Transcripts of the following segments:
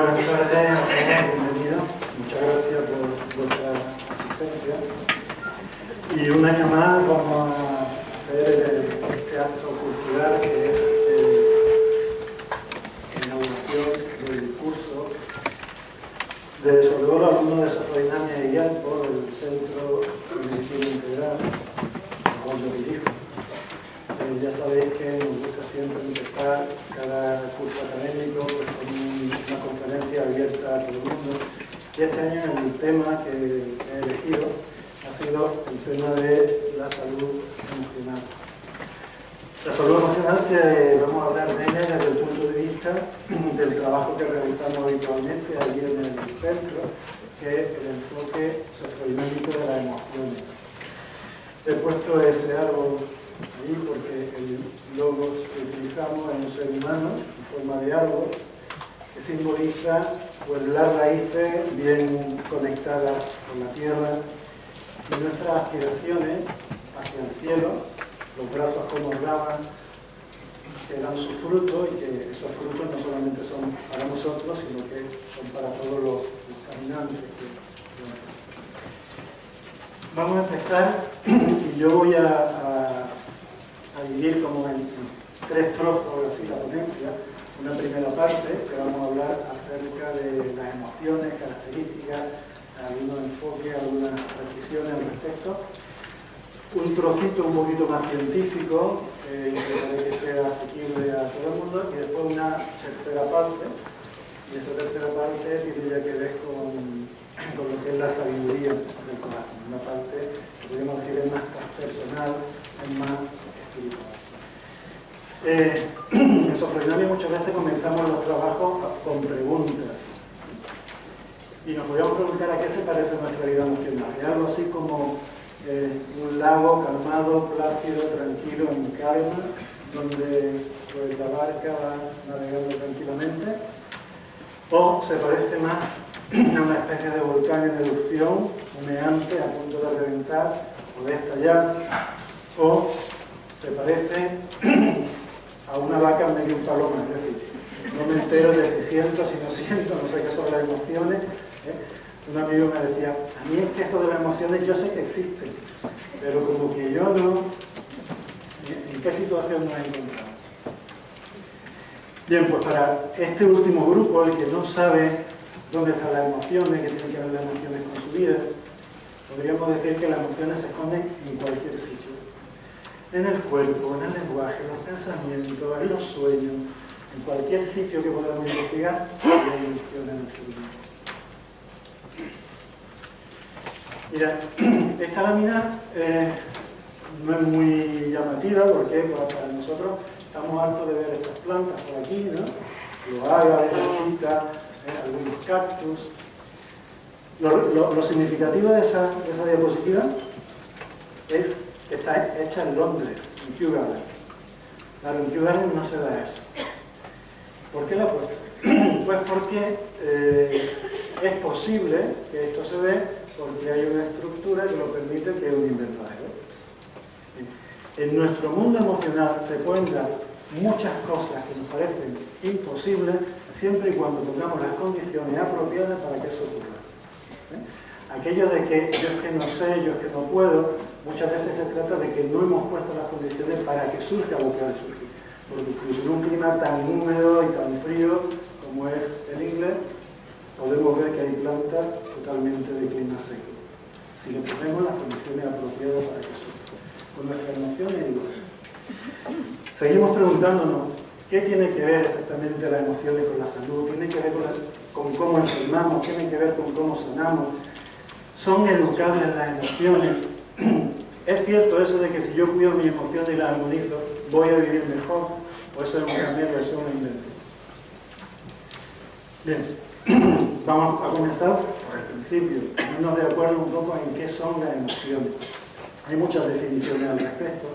Buenas tardes, bienvenidos. Muchas gracias por vuestra asistencia. Y un año más vamos a hacer este acto cultural que es la inauguración del curso sobre todo los alumnos de Sofrodinamia y Yalpo del Centro de Medicina Integral, donde yo dirijo. Ya sabéis que nos gusta siempre empezar cada curso académico pues, con una conferencia abierta a todo el mundo. Y este año el tema que he elegido ha sido el tema de la salud emocional. La salud emocional que vamos a hablar de ella desde el punto de vista del trabajo que realizamos habitualmente allí en el centro, que es el enfoque sociodinámico de las emociones. He puesto ese árbol ahí porque el logo que utilizamos es un ser humano en forma de árbol que simboliza pues, las raíces bien conectadas con la tierra y nuestras aspiraciones hacia el cielo, los brazos como ramas que dan sus frutos y que esos frutos no solamente son para nosotros sino que son para todos los caminantes. Vamos a empezar y yo voy a dividir como en tres trozos así la ponencia. Una primera parte que vamos a hablar acerca de las emociones, características, algunos enfoques, algunas precisiones al respecto. Un trocito un poquito más científico, que sea asequible a todo el mundo, y después una tercera parte. Y esa tercera parte tiene ya que ver con lo que es la sabiduría del corazón. Una parte que podríamos decir es más personal, es más espiritual. En Sofrodinamia muchas veces comenzamos los trabajos con preguntas. Y nos podríamos preguntar a qué se parece nuestra vida emocional. Es algo así como un lago calmado, plácido, tranquilo, en calma, donde pues, la barca va navegando tranquilamente. O se parece más a una especie de volcán en erupción, humeante, a punto de reventar o de estallar. O se parece a una vaca en medio de un paloma, es decir, no me entero de si siento, si no siento, no sé qué son las emociones. Un amigo me decía, a mí es que eso de las emociones yo sé que existen, pero como que yo no, ¿en qué situación nos encontramos? Bien, pues para este último grupo, el que no sabe dónde están las emociones, qué tienen que ver las emociones con su vida, podríamos decir que las emociones se esconden en cualquier sitio. En el cuerpo, en el lenguaje, en los pensamientos, en los sueños, en cualquier sitio que podamos investigar, hay emociones en nuestro vida. Mira, esta lámina no es muy llamativa porque para nosotros estamos hartos de ver estas plantas por aquí, ¿no? Los ágaves, las ortigas, algunos cactus. Lo significativo de esa diapositiva es que está hecha en Londres, en Kew Gardens. Claro, en Kew Gardens no se da eso. ¿Por qué lo he puesto? Pues porque es posible que esto se dé porque hay una estructura que lo permite, que es un invernadero. En nuestro mundo emocional se pueden dar muchas cosas que nos parecen imposibles siempre y cuando tengamos las condiciones apropiadas para que eso ocurra. Aquello de que yo es que no sé, yo es que no puedo, muchas veces se trata de que no hemos puesto las condiciones para que surja lo que ha de surgir. Porque incluso en un clima tan húmedo y tan frío como es el inglés, podemos ver que hay plantas totalmente de clima seco. Si le ponemos las condiciones apropiadas para que surja. Con nuestras emociones igual. Seguimos preguntándonos, ¿qué tiene que ver exactamente las emociones con la salud? ¿Tiene que ver con cómo enfermamos? ¿Tiene que ver con cómo sanamos? ¿Son educables las emociones? ¿Es cierto eso de que si yo cuido mis emociones y las armonizo, voy a vivir mejor? ¿O eso es un remedio, eso es una invención? Bien, vamos a comenzar por el principio, ponernos de acuerdo un poco en qué son las emociones. Hay muchas definiciones al respecto,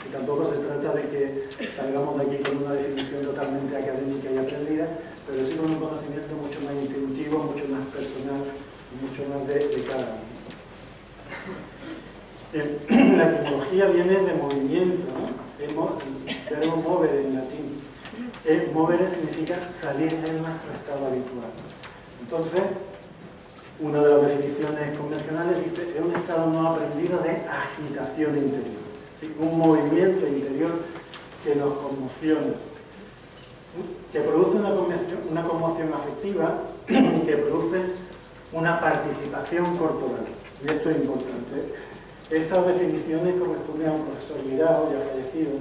y tampoco se trata de que salgamos de aquí con una definición totalmente académica y aprendida, pero sí con un conocimiento mucho más intuitivo, mucho más personal y mucho más de cada uno. La etimología viene de movimiento, ¿no? El verbo mover en latín. Movere significa salir de nuestro estado habitual. Entonces, una de las definiciones convencionales dice es un estado no aprendido de agitación interior, ¿sí? Un movimiento interior que nos conmociona, que produce una conmoción afectiva y que produce una participación corporal. Y esto es importante. Esas definiciones corresponden a un profesor Mirao, ya fallecido,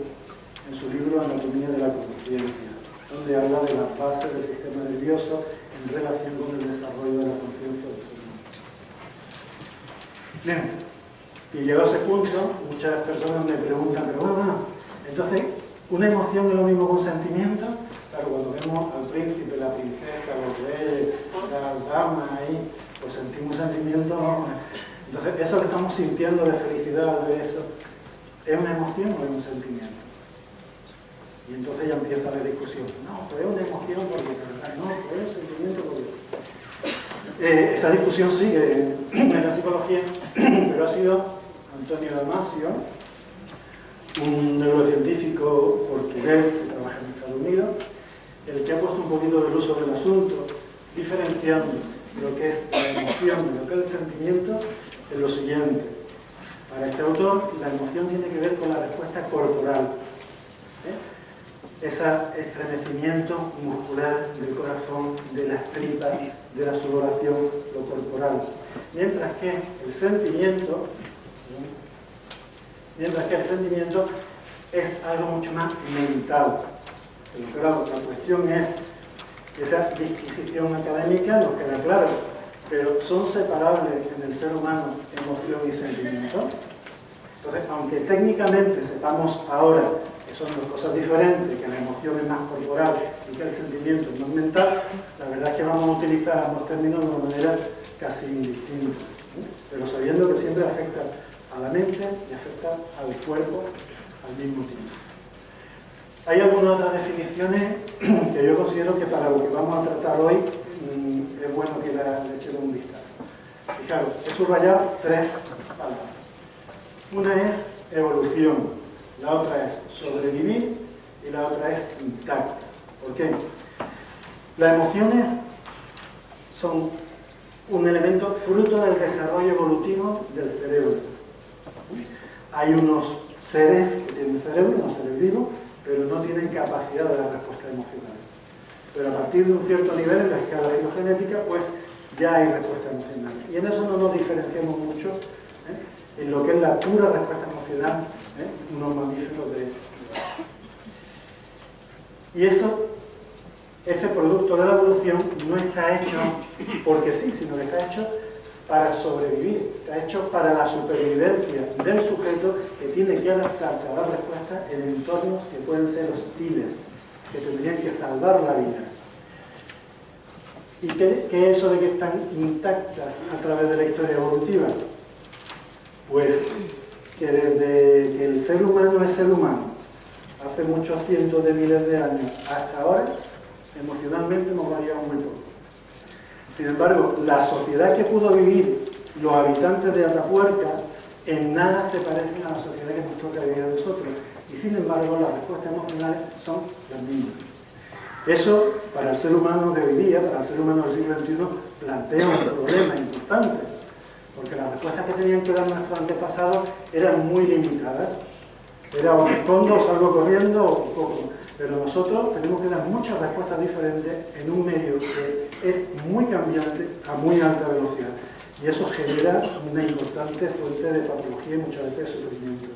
en su libro Anatomía de la Conciencia, donde habla de las bases del sistema nervioso en relación con el desarrollo de la conciencia del ser humano. Bien, y llegado a ese punto, muchas personas me preguntan, pero bueno, entonces, ¿una emoción es lo mismo que un sentimiento? Claro, cuando vemos al príncipe, la princesa, los reyes, las damas ahí, pues sentimos sentimientos, ¿no? Entonces, eso que estamos sintiendo de felicidad, de eso, ¿es una emoción o es un sentimiento? Y entonces ya empieza la discusión. No, pues es una emoción porque, no, pues es un sentimiento porque... esa discusión sigue en la psicología, pero ha sido Antonio Damasio, un neurocientífico portugués que trabaja en Estados Unidos, el que ha puesto un poquito de luz sobre el asunto, diferenciando lo que es la emoción de lo que es el sentimiento en lo siguiente. Para este autor, la emoción tiene que ver con la respuesta corporal. Ese estremecimiento muscular del corazón, de las tripas, de la sudoración, lo corporal. Mientras que el sentimiento es algo mucho más mental. Pero claro, la cuestión es que esa disquisición académica nos queda claro, pero son separables en el ser humano emoción y sentimiento. Entonces, aunque técnicamente sepamos ahora que son dos cosas diferentes, que la emoción es más corporal y que el sentimiento es más mental, la verdad es que vamos a utilizar ambos términos de una manera casi indistinta, pero sabiendo que siempre afecta a la mente y afecta al cuerpo al mismo tiempo. Hay algunas otras definiciones que yo considero que para lo que vamos a tratar hoy es bueno que le echemos un vistazo. Fijaros, he subrayado tres palabras. Una es evolución, la otra es sobrevivir y la otra es intacta. ¿Por qué? Las emociones son un elemento fruto del desarrollo evolutivo del cerebro. Hay unos seres que tienen cerebro, unos seres vivos, pero no tienen capacidad de dar respuesta emocional. Pero a partir de un cierto nivel en la escala filogenética, pues ya hay respuesta emocional. Y en eso no nos diferenciamos mucho en lo que es la pura respuesta emocional, unos mamíferos de... Y ese producto de la evolución no está hecho porque sí, sino que está hecho para sobrevivir, está hecho para la supervivencia del sujeto que tiene que adaptarse a dar respuesta en entornos que pueden ser hostiles, que tendrían que salvar la vida. ¿Y qué es eso de que están intactas a través de la historia evolutiva? Pues que desde que el ser humano es ser humano, hace muchos cientos de miles de años hasta ahora, emocionalmente hemos variado muy poco. Sin embargo, la sociedad que pudo vivir los habitantes de Atapuerca en nada se parecen a la sociedad que nos toca vivir a nosotros. Y sin embargo, las respuestas emocionales son las mismas. Eso, para el ser humano de hoy día, para el ser humano del siglo XXI, plantea un problema importante. Porque las respuestas que tenían que dar nuestros antepasados eran muy limitadas. Era o me escondo, o salgo corriendo, o poco. Pero nosotros tenemos que dar muchas respuestas diferentes en un medio que es muy cambiante a muy alta velocidad. Y eso genera una importante fuente de patología y muchas veces de sufrimiento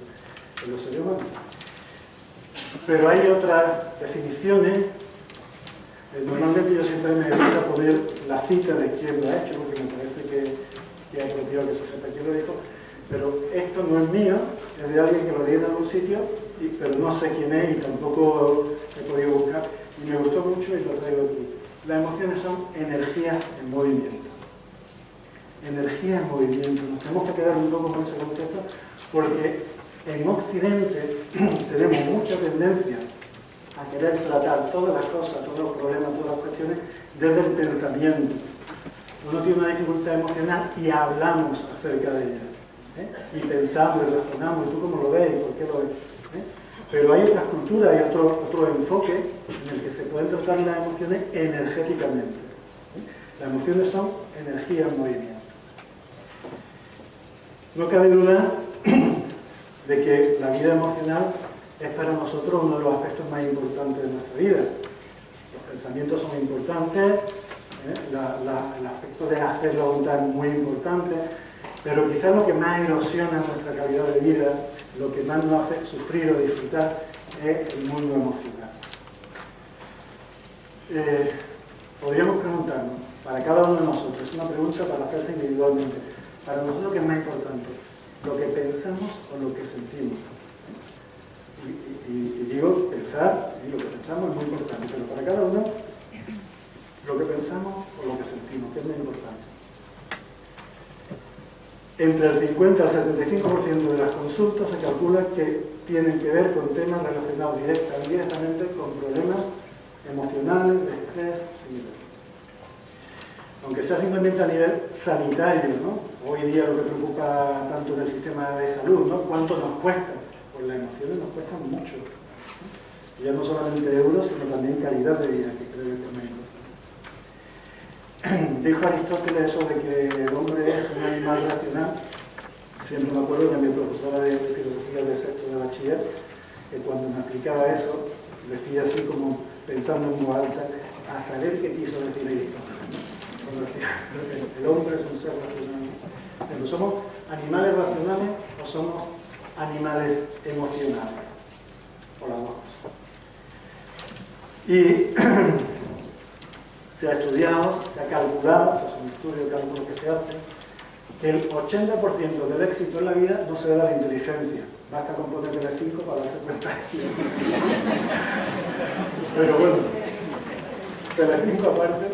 en los seres humanos. Pero hay otras definiciones. Normalmente yo siempre me gusta poner la cita de quién lo ha hecho, porque me parece que es apropiado que se sepa quién lo dijo. Pero esto no es mío, es de alguien que lo leí en algún sitio, pero no sé quién es y tampoco he podido buscar. Y me gustó mucho y lo traigo aquí. Las emociones son energías en movimiento. Energías en movimiento. Nos tenemos que quedar un poco con ese concepto porque en Occidente tenemos mucha tendencia a querer tratar todas las cosas, todos los problemas, todas las cuestiones desde el pensamiento. Uno tiene una dificultad emocional y hablamos acerca de ella. Y pensamos y razonamos, ¿y tú cómo lo ves? ¿Y por qué lo ves? Pero hay otras culturas, hay otro enfoque en el que se pueden tratar las emociones energéticamente. Las emociones son energía en movimiento. No cabe duda de que la vida emocional es para nosotros uno de los aspectos más importantes de nuestra vida. Los pensamientos son importantes, el aspecto de hacer la voluntad es muy importante, pero quizás lo que más erosiona nuestra calidad de vida, lo que más nos hace sufrir o disfrutar, es el mundo emocional. Podríamos preguntarnos, para cada uno de nosotros, es una pregunta para hacerse individualmente, para nosotros, ¿qué es más importante? ¿Lo que pensamos o lo que sentimos? Y digo, pensar, y lo que pensamos es muy importante, pero para cada uno, lo que pensamos o lo que sentimos, ¿qué es más importante? Entre el 50 al 75% de las consultas se calcula que tienen que ver con temas relacionados directa o indirectamente con problemas emocionales, de estrés, similares. Aunque sea simplemente a nivel sanitario, ¿no? Hoy día lo que preocupa tanto en el sistema de salud, ¿no? ¿Cuánto nos cuesta? Pues las emociones nos cuestan mucho. Ya no solamente euros, sino también calidad de vida, que creo que es muy importante. Dijo Aristóteles eso de que el hombre es un animal racional. Siempre me acuerdo de mi profesora de filosofía de sexto de bachiller, que cuando me explicaba eso, decía así como pensando en voz alta, a saber qué quiso decir Aristóteles. Cuando decía, el hombre es un ser racional. Pero ¿somos animales racionales o somos animales emocionales? O las dos cosas. Y se ha estudiado, se ha calculado, es un estudio de cálculo que se hace, que el 80% del éxito en la vida no se debe a la inteligencia. Basta con ponerle 5 para darse cuenta. Pero bueno, de 5 aparte,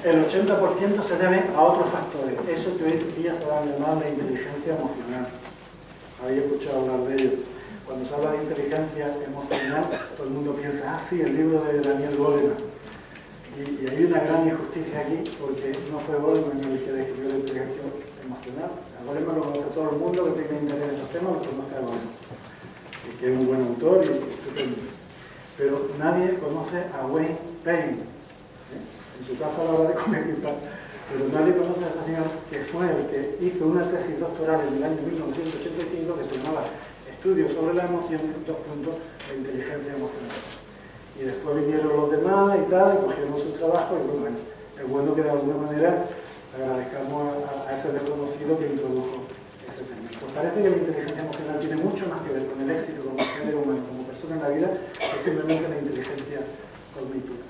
el 80% se debe a otros factores. Eso que hoy día se va a llamar la inteligencia emocional. Habéis escuchado hablar de ello. Cuando se habla de inteligencia emocional, todo el mundo piensa, ah, sí, el libro de Daniel Goleman. Y hay una gran injusticia aquí, porque no fue Goleman el que describió la inteligencia emocional. A Goleman lo conoce todo el mundo que tenga interés en estos temas, lo conoce a Goleman. Y que es un buen autor y estupendo. Pero nadie conoce a Wayne Payne. En su casa a la hora de comer quizás. Pero nadie conoce a ese señor que fue el que hizo una tesis doctoral en el año 1985 que se llamaba Estudios sobre la emoción, la inteligencia emocional. Y después vinieron los demás y tal, y cogieron su trabajo, y bueno, es bueno que de alguna manera agradezcamos a ese desconocido que introdujo ese tema. Pues parece que la inteligencia emocional tiene mucho más que ver con el éxito como género humano, como persona en la vida, que simplemente la inteligencia cognitiva.